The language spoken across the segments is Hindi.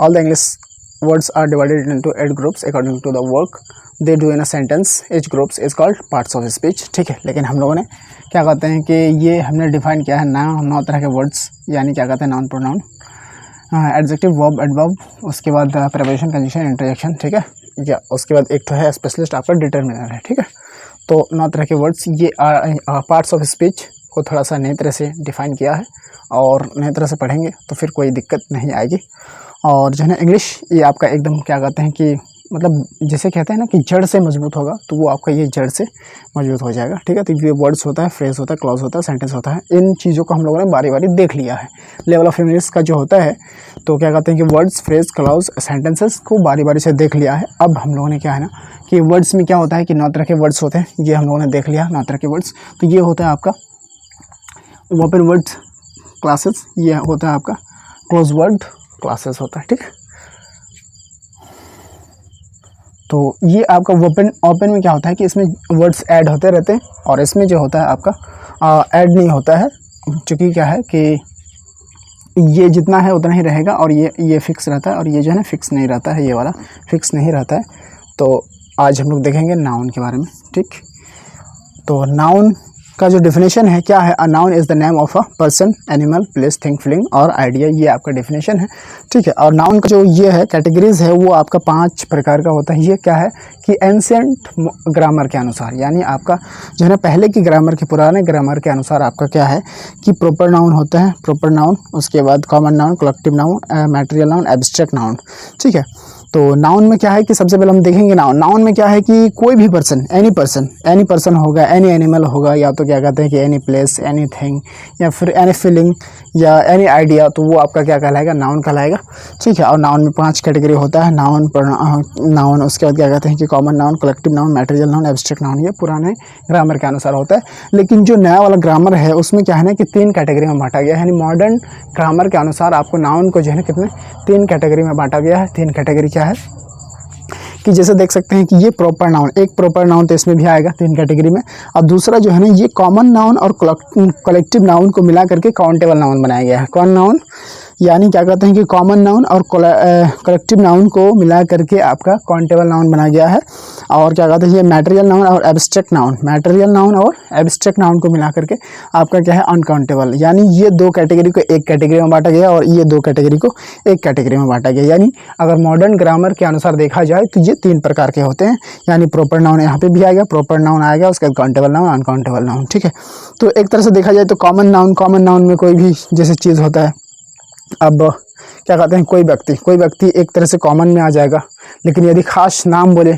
All the English words are divided into 8 groups according to the work they do in a sentence. Each groups is called parts of speech. ठीक है, लेकिन हम लोगों ने क्या कहते हैं कि ये हमने डिफाइन किया है 9 तरह के वर्ड्स, यानी क्या कहते हैं noun pronoun, adjective, verb, adverb, उसके बाद प्रीपोजिशन, कंजंक्शन, इंटरजेक्शन। ठीक है, या उसके बाद एक तो है स्पेशलिस्ट आपका डिटरमिनर है। ठीक है, तो 9 तरह के वर्ड्स ये पार्ट्स ऑफ स्पीच को थोड़ा सा नई तरह से डिफाइन किया है, और नई तरह से पढ़ेंगे तो फिर कोई दिक्कत नहीं आएगी। और जो है ना इंग्लिश ये आपका एकदम क्या कहते हैं कि मतलब जैसे कहते हैं ना कि जड़ से मजबूत होगा, तो वो आपका ये जड़ से मजबूत हो जाएगा। ठीक है, तो ये वर्ड्स होता है, फ्रेज होता है, क्लॉज होता है, सेंटेंस होता है, इन चीज़ों को हम लोगों ने बारी बारी देख लिया है। लेवल ऑफ इंग्लिश का जो होता है तो क्या कहते हैं कि वर्ड्स, फ्रेज, क्लॉज, सेंटेंसेस को बारी बारी से देख लिया है। अब हम लोगों ने क्या है ना कि वर्ड्स में क्या होता है कि 9 तरह के वर्ड्स होते हैं, ये हम लोगों ने देख लिया 9 तरह के वर्ड्स। तो ये होता है आपका ओपन वर्ड्स क्लासेस, ये होता है आपका क्लोज वर्ड क्लासेस होता है। ठीक है, तो ये आपका ओपन में क्या होता है कि इसमें वर्ड्स ऐड होते रहते हैं, और इसमें जो होता है आपका ऐड नहीं होता है, क्योंकि क्या है कि ये जितना है उतना ही रहेगा, और ये फिक्स रहता है, और ये जो है ना फिक्स नहीं रहता है, ये वाला फिक्स नहीं रहता है। तो आज हम लोग देखेंगे नाउन के बारे में। ठीक, तो नाउन का जो डेफिनेशन है क्या है, a noun is the name of a person, animal, place, thing, feeling और आइडिया, ये आपका डेफिनेशन है। ठीक है, और नाउन का जो ये है कैटेगरीज है वो आपका 5 प्रकार का होता है। ये क्या है कि एंशिएंट ग्रामर के अनुसार, यानी आपका जो है ना पहले की ग्रामर के, पुराने ग्रामर के अनुसार आपका क्या है कि प्रॉपर नाउन होता है, प्रॉपर नाउन, उसके बाद common noun, collective noun, material noun, abstract noun. ठीक है, तो नाउन में क्या है कि सबसे पहले हम देखेंगे नाउन में क्या है कि कोई भी पर्सन, एनी पर्सन होगा, एनी एनिमल होगा, या तो क्या कहते हैं कि एनी प्लेस, एनी थिंग, या फिर एनी फीलिंग, या एनी आइडिया, तो वो आपका क्या कहलाएगा, नाउन कहलाएगा। ठीक है, और नाउन में 5 कैटेगरी होता है, नाउन, उसके बाद क्या कहते हैं कि common noun, collective noun, material noun, abstract noun, ये पुराने ग्रामर के अनुसार होता है। लेकिन जो नया वाला ग्रामर है उसमें क्या है ना कि 3 कैटेगरी में बांटा गया है, यानी मॉडर्न ग्रामर के अनुसार आपको नाउन को जो है ना कितने 3 कैटेगरी में बांटा गया है। 3 कैटेगरी क्या है कि जैसे देख सकते हैं कि ये प्रॉपर नाउन, एक प्रॉपर नाउन तो इसमें भी आएगा 3 कैटेगरी में, और दूसरा जो है ना ये कॉमन नाउन और कलेक्टिव नाउन को मिला करके काउंटेबल नाउन बनाया गया है। कौन नाउन, यानी क्या कहते हैं कि कॉमन नाउन और कलेक्टिव नाउन को मिला करके आपका काउंटेबल नाउन बनाया गया है। और क्या कहते हैं ये मैटेरियल नाउन और एब्स्ट्रैक्ट नाउन, मैटेरियल नाउन और एब्स्ट्रैक्ट नाउन को मिला करके आपका क्या है अनकाउंटेबल, यानी ये 2 कैटेगरी को एक कैटेगरी में बांटा गया और ये 2 कैटेगरी को एक कैटेगरी में बांटा गया। यानी अगर मॉडर्न ग्रामर के अनुसार देखा जाए तो ये 3 प्रकार के होते हैं, यानी प्रॉपर नाउन यहाँ पे भी आएगा, प्रॉपर नाउन आएगा, उसके बाद काउंटेबल नाउन, अनकाउंटेबल नाउन। ठीक है, तो एक तरह से देखा जाए तो कॉमन नाउन में कोई भी जैसे चीज़ होता है। अब क्या कहते हैं कोई व्यक्ति एक तरह से कॉमन में आ जाएगा, लेकिन यदि खास नाम बोले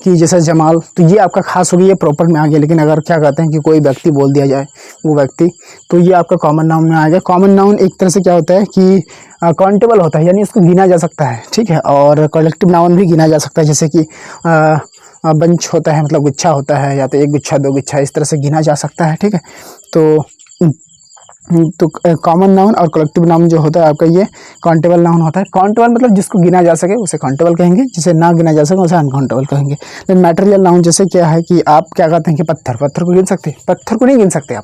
कि जैसे जमाल, तो ये आपका खास हो गया, ये प्रॉपर में आ गया। लेकिन अगर क्या कहते हैं कि कोई व्यक्ति बोल दिया जाए, वो व्यक्ति, तो ये आपका कॉमन नाउन में आएगा। कॉमन नाउन एक तरह से क्या होता है कि काउंटेबल होता है, यानी इसको गिना जा सकता है। ठीक है, और कलेक्टिव नाउन भी गिना जा सकता है, जैसे कि बंच होता है, मतलब गुच्छा होता है, या तो 1 गुच्छा 2 गुच्छा, इस तरह से गिना जा सकता है। ठीक है, तो कॉमन नाउन और कलेक्टिव नाउन जो होता है आपका ये काउंटेबल नाउन होता है। काउंटेबल मतलब जिसको गिना जा सके उसे काउंटेबल कहेंगे, जिसे ना गिना जा सके उसे अनकाउंटेबल कहेंगे। लेकिन मैटेरियल नाउन जैसे क्या है कि आप क्या कहते हैं कि पत्थर को गिन सकते हैं, पत्थर को नहीं गिन सकते आप,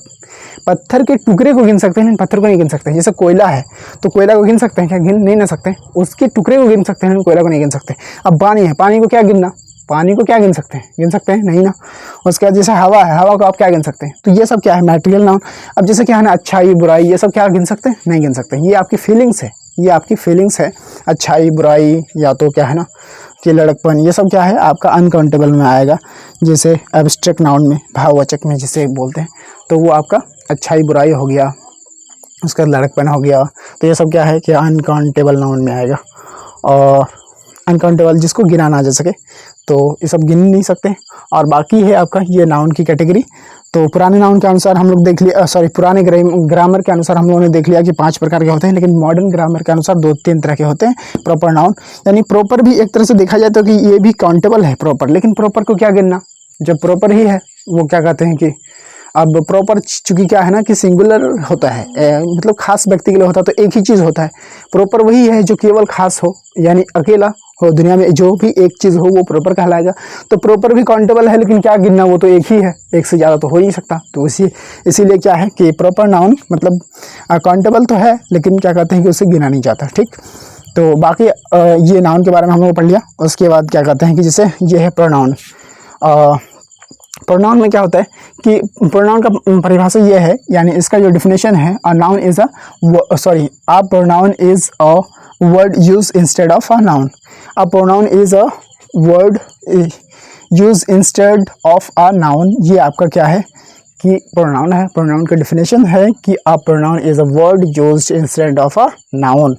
पत्थर के टुकड़े को गिन सकते हैं, लेकिन पत्थर को नहीं गिन सकते। जैसे कोयला है तो कोयला को गिन सकते हैं क्या, गिन नहीं ना सकते, उसके टुकड़े को गिन सकते हैं, लेकिन कोयला को नहीं गिन सकते। अब पानी है, पानी को क्या गिनना, पानी को क्या गिन सकते हैं, गिन सकते हैं नहीं ना। उसके बाद जैसे हवा है, हवा को आप क्या गिन सकते हैं, तो ये सब क्या है मैटेरियल नाउन। अब जैसे क्या है ना अच्छाई बुराई, ये सब क्या गिन सकते हैं, नहीं गिन सकते। ये आपकी फीलिंग्स है, ये आपकी फीलिंग्स है, अच्छाई बुराई, या तो क्या है ना कि लड़कपन, ये सब क्या है आपका अनकाउंटेबल में आएगा। जैसे एब्स्ट्रैक्ट नाउन में, भाववाचक में जिसे बोलते हैं, तो वो आपका अच्छाई बुराई हो गया, उसका लड़कपन हो गया, तो ये सब क्या है कि अनकाउंटेबल नाउन में आएगा। और अनकाउंटेबल जिसको गिना ना जा सके, तो ये सब गिन नहीं सकते। और बाकी है आपका ये नाउन की कैटेगरी। तो पुराने नाउन के अनुसार हम लोग देख लिया, पुराने ग्रामर के अनुसार हम लोगों ने देख लिया कि 5 प्रकार के होते हैं, लेकिन मॉडर्न ग्रामर के अनुसार 2-3 तरह के होते हैं प्रॉपर नाउन। यानी प्रॉपर भी एक तरह से देखा जाए तो कि ये भी काउंटेबल है प्रॉपर, लेकिन प्रॉपर को क्या गिनना, जब प्रॉपर ही है वो क्या कहते हैं कि अब प्रॉपर चूँकि क्या है ना कि सिंगुलर होता है, मतलब खास व्यक्ति के लिए होता है, तो एक ही चीज़ होता है। प्रॉपर वही है जो केवल खास हो, यानी अकेला हो, दुनिया में जो भी एक चीज़ हो वो प्रॉपर कहलाएगा। तो प्रॉपर भी काउंटेबल है, लेकिन क्या गिनना, वो तो एक ही है, एक से ज़्यादा तो हो ही नहीं सकता। तो इसीलिए क्या है कि प्रॉपर नाउन मतलब काउंटेबल तो है, लेकिन क्या कहते हैं कि उसे गिना नहीं जाता। ठीक, तो बाकी ये नाउन के बारे में हम लोग पढ़ लिया। उसके बाद क्या कहते हैं कि जैसे ये है प्रोनाउन। प्रोनाउन में क्या होता है कि प्रोनाउन का परिभाषा ये है, यानी इसका जो डिफिनेशन है, a noun is a pronoun is a word use instead of a noun. A pronoun is a word use instead of a noun. ये आपका क्या है कि प्रोनाउन है। प्रोनाउन का डिफिनेशन है कि a pronoun is a word used instead of a noun.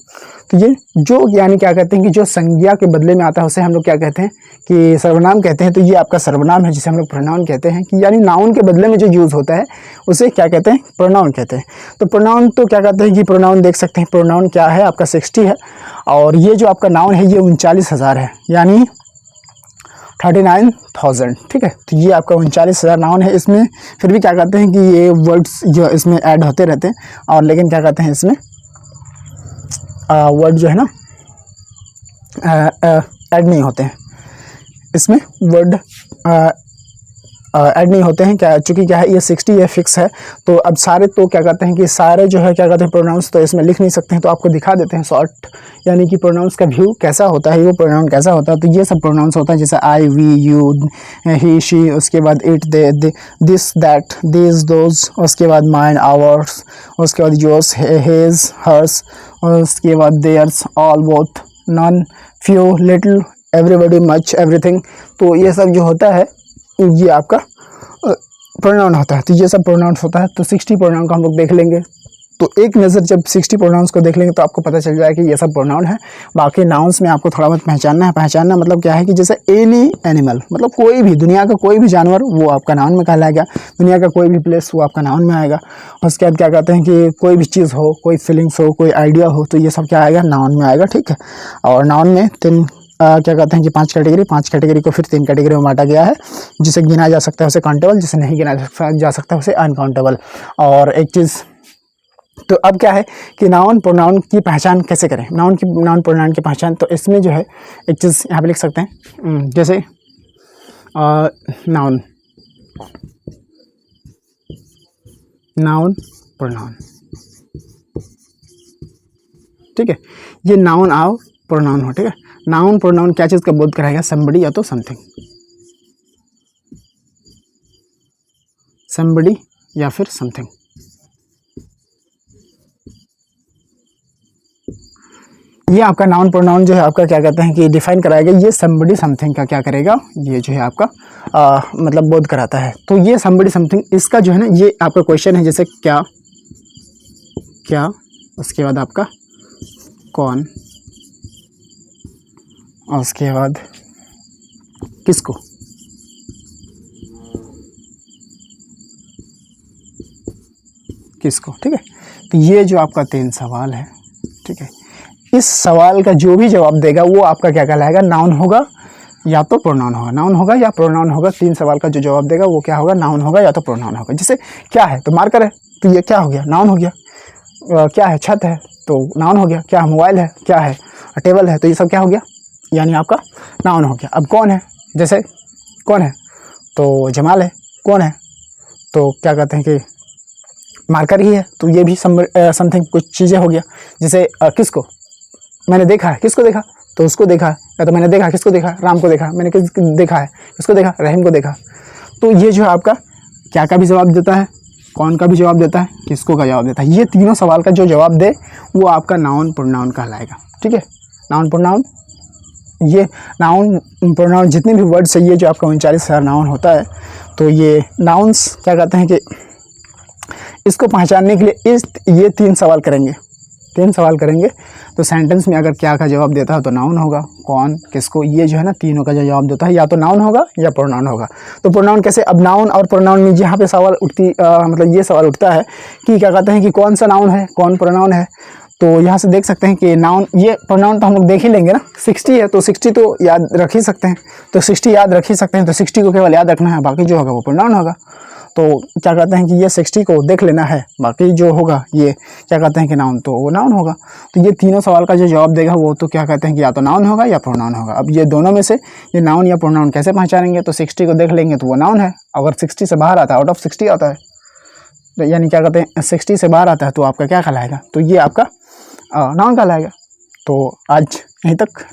तो ये जो यानी क्या कहते हैं कि जो संज्ञा के बदले में आता है उसे हम लोग क्या कहते हैं कि सर्वनाम कहते हैं। तो ये आपका सर्वनाम है जिसे हम लोग प्रोनाउन कहते हैं, कि यानी नाउन के बदले में जो यूज़ होता है उसे क्या कहते हैं, प्रोनाउन कहते हैं। तो प्रोनाउन तो क्या कहते हैं कि प्रोनाउन देख सकते हैं, प्रोनाउन क्या है आपका 60 है, और ये जो आपका नाउन है ये 39,000 है, यानी 39,000। ठीक है, तो ये आपका 39,000 नाउन है। इसमें फिर भी क्या कहते हैं कि ये वर्ड्स जो इसमें ऐड होते रहते हैं, और लेकिन क्या कहते हैं इसमें वर्ड जो है ना ऐड नहीं होते हैं, इसमें वर्ड ऐड नहीं होते हैं। क्या चूँकि क्या है ये 60 ये फिक्स है। तो अब सारे तो क्या कहते हैं कि सारे जो है क्या कहते हैं प्रोनाउंस तो इसमें लिख नहीं सकते हैं, तो आपको दिखा देते हैं शॉर्ट, यानी कि प्रोनाउंस का व्यू कैसा होता है, वो प्रोनाउन कैसा होता है। तो ये सब प्रोनाउंस होता है जैसे आई, वी, यू, ही, शी, उसके बाद it, they, this, that, this, those, उसके बाद माइन, आवर्स, उसके बाद योर्स, हिज, हर्स, और उसके बाद theirs, all, both, none, few, little, everybody, much, everything. तो ये सब जो होता है ये आपका प्रोनाउन होता है। तो ये सब प्रोनाउंस होता है। तो 60 प्रोनाउन को हम लोग देख लेंगे। तो एक नज़र जब 60 प्रोनाउंस को देख लेंगे तो आपको पता चल जाएगा कि ये सब प्रोनाउन है। बाकी नाउन्स में आपको थोड़ा बहुत पहचानना है। पहचानना मतलब क्या है कि जैसे एनी एनिमल, मतलब कोई भी दुनिया का कोई भी जानवर वो आपका नाउन में कहलाएगा। दुनिया का कोई भी प्लेस वो आपका नाउन में आएगा। उसके बाद क्या कहते हैं कि कोई भी चीज़ हो, कोई फीलिंग्स हो, कोई आइडिया हो, तो ये सब क्या आएगा, नाउन में आएगा। ठीक है, और नाउन में क्या कहते हैं कि 5 कैटेगरी को फिर 3 कैटेगरी में बांटा गया है। जिसे गिना जा सकता है उसे काउंटेबल, जिसे नहीं गिना जा सकता उसे अनकाउंटेबल। और एक चीज़ तो अब क्या है कि नाउन प्रोनाउन की पहचान कैसे करें, नाउन प्रोनाउन की पहचान। तो इसमें जो है एक चीज़ यहाँ पे लिख सकते हैं, जैसे नाउन प्रोनाउन। ठीक है, ये नाउन आओ प्रोनाउन हो। ठीक है, नाउन प्रोनाउन क्या चीज़ का बोध कराएगा, समबडी या तो समथिंग, समबडी या फिर समथिंग। ये आपका नाउन प्रोनाउन जो है आपका क्या कहते हैं कि डिफाइन कराएगा। ये समबडी समथिंग का क्या करेगा, ये जो है आपका मतलब बोध कराता है। तो ये समबडी समथिंग इसका जो है ना, ये आपका क्वेश्चन है, जैसे क्या, उसके बाद आपका कौन, और उसके बाद किसको, ठीक है। तो ये जो आपका 3 सवाल है, ठीक है, इस सवाल का जो भी जवाब देगा वो आपका क्या कहलाएगा, नाउन होगा या तो प्रोनाउन होगा। नाउन होगा या प्रोनाउन होगा। 3 सवाल का जो जवाब देगा वो क्या होगा, नाउन होगा या तो प्रोनाउन होगा। जैसे क्या है तो मार्कर है, तो ये क्या हो गया, नाउन हो गया। क्या है, छत है, तो नाउन हो गया। क्या है, मोबाइल है, क्या है, टेबल है, तो ये सब क्या हो गया, यानी आपका नाउन हो गया। अब कौन है, जैसे कौन है तो जमाल है, कौन है तो क्या कहते हैं कि मार्कर ही है, तो ये भी समथिंग कुछ चीज़ें हो गया। जैसे किसको मैंने देखा है, किसको देखा तो उसको देखा है, या तो मैंने देखा किसको देखा, राम को देखा, मैंने देखा है किसको देखा, रहीम को देखा। तो ये जो है आपका क्या का भी जवाब देता है, कौन का भी जवाब देता है, किसको का जवाब देता है। ये तीनों सवाल का जो जवाब दे वो आपका नाउन प्रोनाउन कहलाएगा। ठीक है, नाउन प्रोनाउन, ये नाउन प्रोनाउन जितने भी वर्ड्स है, ये जो आपका 39,000 नाउन होता है। तो ये नाउन्स क्या कहते हैं कि इसको पहचानने के लिए ये 3 सवाल करेंगे। तो सेंटेंस में अगर क्या का जवाब देता है तो नाउन होगा, कौन, किसको, ये जो है ना तीनों का जो जवाब देता है या तो नाउन होगा या प्रोनाउन होगा। तो प्रोनाउन कैसे, अब नाउन और प्रोनाउन में यहाँ पे सवाल मतलब ये सवाल उठता है कि क्या कहते हैं कि कौन सा नाउन है, कौन प्रोनाउन है। तो यहाँ से देख सकते हैं कि नाउन, ये प्रोनाउन तो हम लोग देख ही लेंगे ना, 60 है तो 60 तो याद रख ही सकते हैं, तो 60 याद रख ही सकते हैं, तो 60 को केवल याद रखना है, बाकी जो होगा वो प्रोनाउन होगा। तो क्या कहते हैं कि ये 60 को देख लेना है, बाकी जो होगा ये क्या कहते हैं कि नाउन, तो वो नाउन होगा। तो ये तीनों सवाल का जो जवाब देगा वो तो क्या कहते हैं कि या तो नाउन होगा या प्रोनाउन होगा। अब ये दोनों में से ये नाउन या प्रोनाउन कैसे पहचानेंगे, तो 60 को देख लेंगे तो वो नाउन है। अगर 60 से बाहर आता है, आउट ऑफ 60 आता है, तो यानी क्या कहते हैं 60 से बाहर आता है तो आपका क्या कहलाएगा, तो ये आपका नाउन कहलाएगा। तो आज यहीं तक।